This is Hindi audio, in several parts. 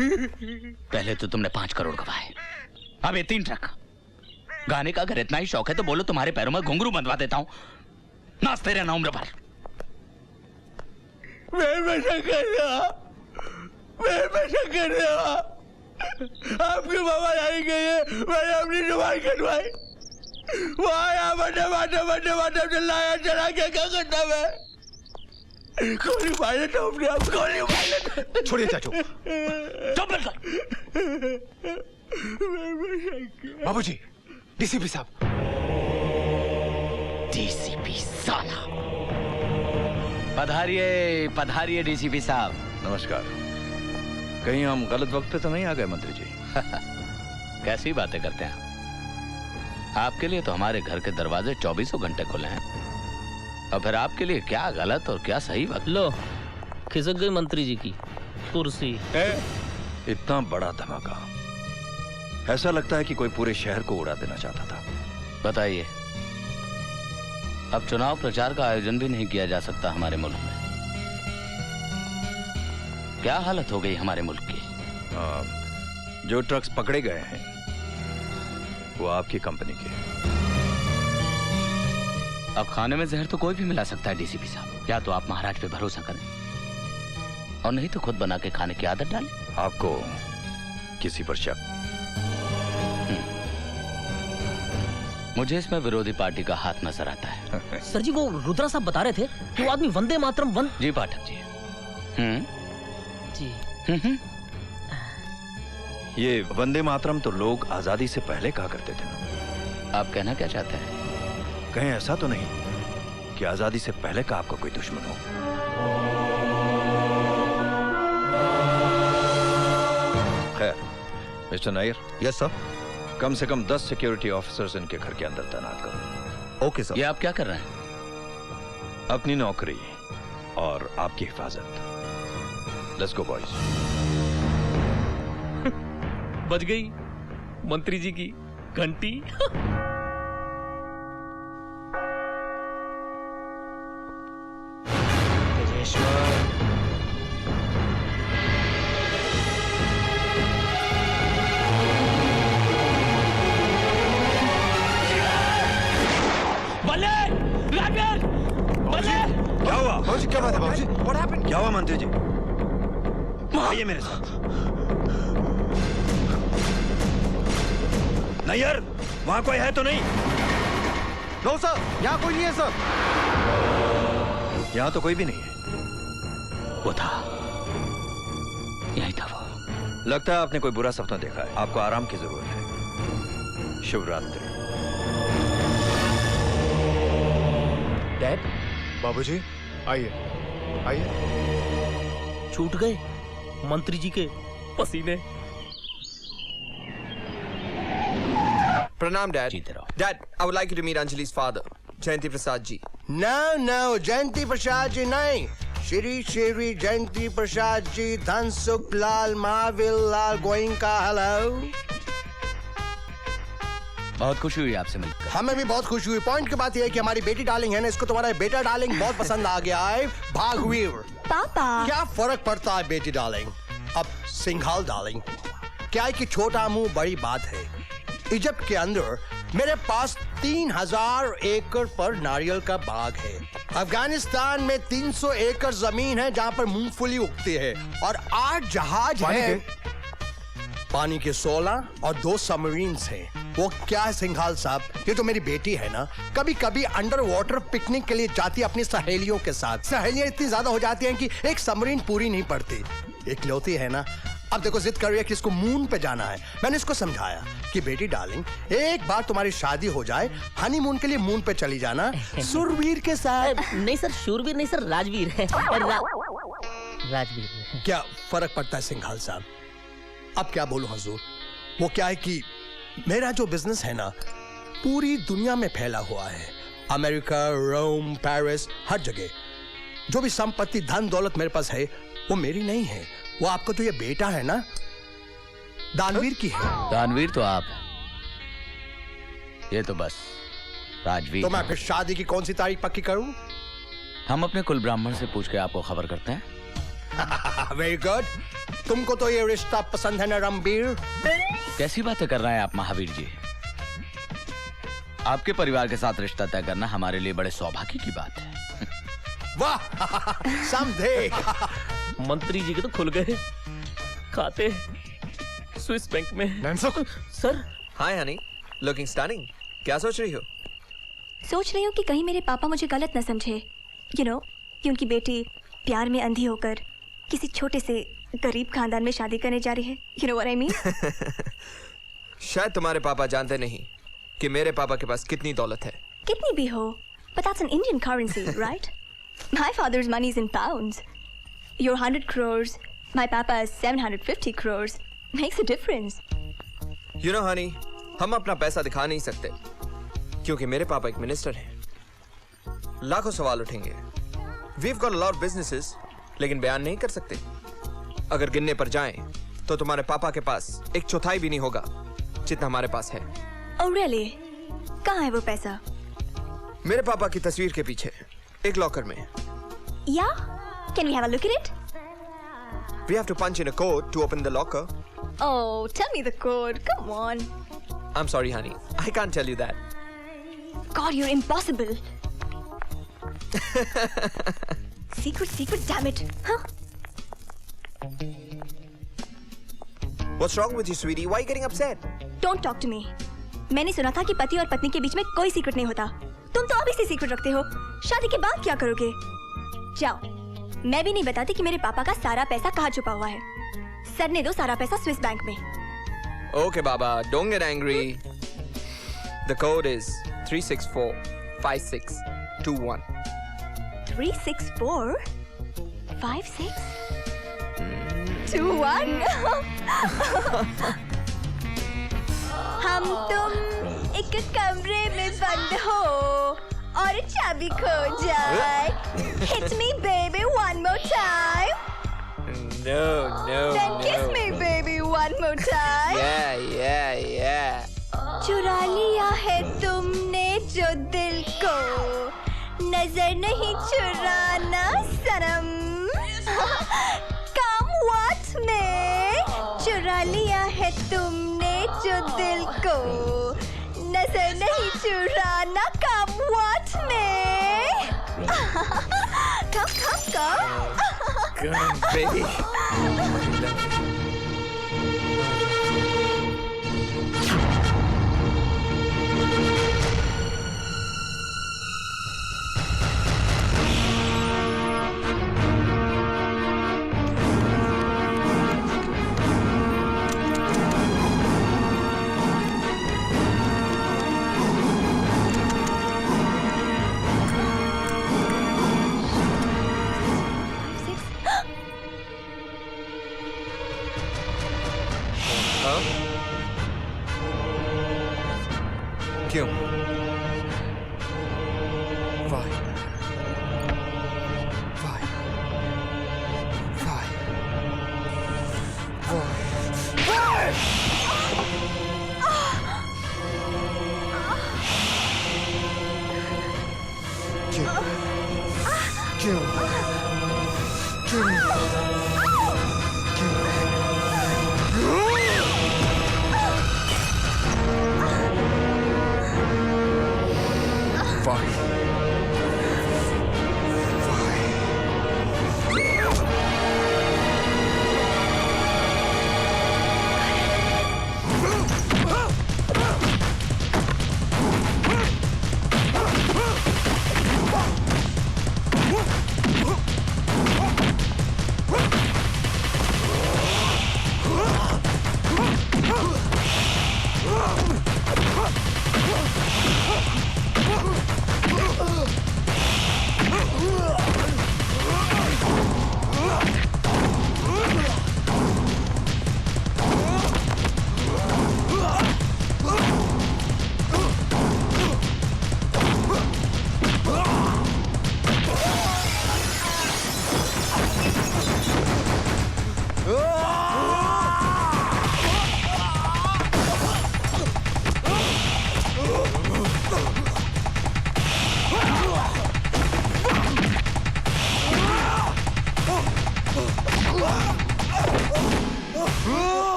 पहले तो तुमने 5 करोड़ कमाए, अब ये 3 ट्रक। गाने का अगर इतना ही शौक है तो बोलो, तुम्हारे पैरों में घुंघरू बंधवा देता हूँ, नाचते रहना उम्र भर। आपकी मामा जानी गई है, मैंने अपनी जुबान कटवाई, वहाँ बटे बाटे बटे बाटे चिल्लाया, चला क्या करता मैं? गोली मार लेता हूँ अपने आप, गोली मार लेता। छोड़िए चाचू। बाबूजी, डीसीपी साहब। डीसीपी साला। पधारिए पधारिए डीसीपी साहब। नमस्कार। कहीं हम गलत वक्त पे तो नहीं आ गए मंत्री जी? कैसी बातें करते हैं आपके लिए तो हमारे घर के दरवाजे 24 घंटे खुले हैं, और फिर आपके लिए क्या गलत और क्या सही वक्त। लो, खिसक गई मंत्री जी की कुर्सी। इतना बड़ा धमाका, ऐसा लगता है कि कोई पूरे शहर को उड़ा देना चाहता था। बताइए, अब चुनाव प्रचार का आयोजन भी नहीं किया जा सकता हमारे मुल्क में। क्या हालत हो गई हमारे मुल्क की। जो ट्रक्स पकड़े गए हैं वो आपकी कंपनी के। अब खाने में जहर तो कोई भी मिला सकता है डीसीपी साहब। या तो आप महाराज पे भरोसा करें, और नहीं तो खुद बना के खाने की आदत डालें। आपको किसी पर शक? मुझे इसमें विरोधी पार्टी का हाथ नजर आता है। सर जी, वो रुद्रा साहब बता रहे थे कि वो आदमी वंदे मातरम जी पाठक जी। जी। ये वंदे मातरम तो लोग आजादी से पहले कहा करते थे ना। आप कहना क्या चाहते हैं? कहीं ऐसा तो नहीं कि आजादी से पहले का आपका कोई दुश्मन हो? खैर, मिस्टर नायर। Yes sir. कम से कम 10 सिक्योरिटी ऑफिसर्स इनके घर के अंदर तैनात करो। Okay sir. ये आप क्या कर रहे हैं? अपनी नौकरी और आपकी हिफाजत। Let's go boys. बज गई मंत्री जी की घंटी। क्या हुआ? बाबूजी क्या बात है बाबूजी? What happened? क्या हुआ मंत्री जी? आइए मेरे साथ। नैयर, वहां कोई है तो नहीं? नो सर, यहाँ कोई नहीं है सर। यहाँ तो कोई भी नहीं है। वो था, यही था वो। लगता है आपने कोई बुरा सपना देखा है। आपको आराम की जरूरत है। शुभ रात्रि। डैड। बाबूजी आइए आइए। छूट गए मंत्री जी के पसीने। Pranam, Dad. जीते रहो। Dad, I would like you to meet Anjali's father, Jayanti Prasad ji. No, जयंती प्रसाद जी नहीं, श्री श्री जयंती प्रसाद जी, धनसुख लाल, महावीर लाल गोइंका। हेलो। बहुत खुशी हुई आपसे मिलकर। हमें भी बहुत खुशी हुई। पॉइंट की बात यह है कि हमारी बेटी डार्लिंग है ना, इसको तुम्हारा बेटा डार्लिंग बहुत पसंद आ गया है। भागवीर। पापा क्या फर्क पड़ता है बेटी डार्लिंग, अब सिंघाल डार्लिंग। क्या है कि छोटा मुंह बड़ी बात है। इजिप्ट के अंदर मेरे पास 3000 एकड़ पर नारियल का बाग है। अफगानिस्तान में 300 एकड़ जमीन है जहाँ पर मूंगफली उगती है, और 8 जहाज हैं। पानी के 16 और 2 सबमरीन्स हैं। वो क्या है सिंघाल साहब, ये तो मेरी बेटी है ना, कभी कभी अंडर वाटर पिकनिक के लिए जाती है अपनी सहेलियों के साथ। सहेलियां इतनी ज्यादा हो जाती हैं कि एक सबमरीन पूरी नहीं पड़ती। इकलौती है ना। अब देखो जिद कर रही है कि इसको मून पे जाना है। मैंने इसको समझाया कि बेटी डार्लिंग, एक बार तुम्हारी शादी हो जाए, हनीमून के लिए मून पे चली जाना सुरवीर के साथ। नहीं सर, शूरवीर नहीं सर, राजवीर है। राजवीर। क्या फर्क पड़ता है सिंघाल साहब? अब क्या बोलूं हजूर, वो क्या है कि मेरा जो बिजनेस है ना पूरी दुनिया में फैला हुआ है। अमेरिका, रोम, पेरिस, हर जगह। जो भी संपत्ति, धन दौलत मेरे पास है वो मेरी नहीं है, वो आपको तो ये बेटा है ना दानवीर की है। दानवीर तो आप हैं, ये तो बस राजवीर। तो मैं फिर शादी की कौन सी तारीख पक्की करूं? हम अपने कुल ब्राह्मण से पूछ के आपको खबर करते हैं। Very good. तुमको तो ये रिश्ता पसंद है ना रणबीर? कैसी बातें कर रहे हैं आप महावीर जी? आपके परिवार के साथ रिश्ता तय करना हमारे लिए बड़े सौभाग्य की बात है। वाह, समझे। मंत्री जी के तो खुल गए खाते स्विस बैंक में। Nainsukh, sir hi Honey, looking stunning. क्या सोच रही हो? सोच रही हूँ कि कहीं मेरे पापा मुझे गलत न समझे, कि उनकी बेटी प्यार में अंधी होकर किसी छोटे से गरीब खानदान में शादी करने जा रही है। You know what I mean? शायद तुम्हारे पापा जानते नहीं कि मेरे पापा के पास कितनी दौलत है। कितनी भी हो, but that's an Indian currency, right? My father's money is in pounds. Your 100 crores, my papa has 750 crores. Makes a difference. You know honey, हम अपना पैसा दिखा नहीं सकते क्योंकि मेरे पापा एक मिनिस्टर हैं। लाखों सवाल उठेंगे। We've got a lot of businesses, लेकिन बयान नहीं कर सकते। अगर गिनने पर जाएं, तो तुम्हारे पापा के पास 1/4 भी नहीं होगा जितना हमारे पास है। Oh really? कहाँ है वो पैसा? मेरे पापा की तस्वीर के पीछे एक लॉकर में। Yeah? Can we have a look at it? We have to punch in a code to open the locker. Oh, tell me the code. Come on. I'm sorry honey, I can't tell you that. God, you're impossible. Secret, damn it. Huh? What's wrong with you, sweetie? Why are you getting upset? Don't talk to me. मैंने सुना था कि पति और पत्नी के बीच में कोई सीक्रेट नहीं होता। तुम तो अभी से सीक्रेट रखते हो। शादी के बाद क्या करोगे? जाओ, मैं भी नहीं बताती कि मेरे पापा का सारा पैसा कहाँ छुपा हुआ है। सर ने दो सारा पैसा स्विस बैंक में। Okay, Baba, don't get angry. The code is 3645621. 364 56 21 हम तुम एक कमरे में बंद हो और चाबी खो जाए। Hit me baby one more time. No. Then kiss me baby one more time. Yeah. चुरा लिया है तुमने जो दिल को, नजर नहीं चुराना सनम। Come what में चुरा लिया है तुमने जो दिल को, नजर नहीं चुराना। Come what में come Baby. क्यों? Why?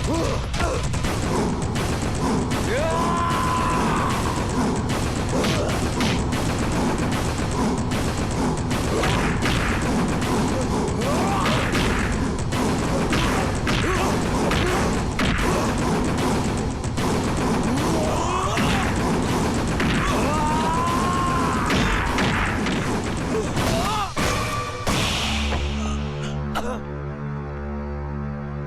Ugh!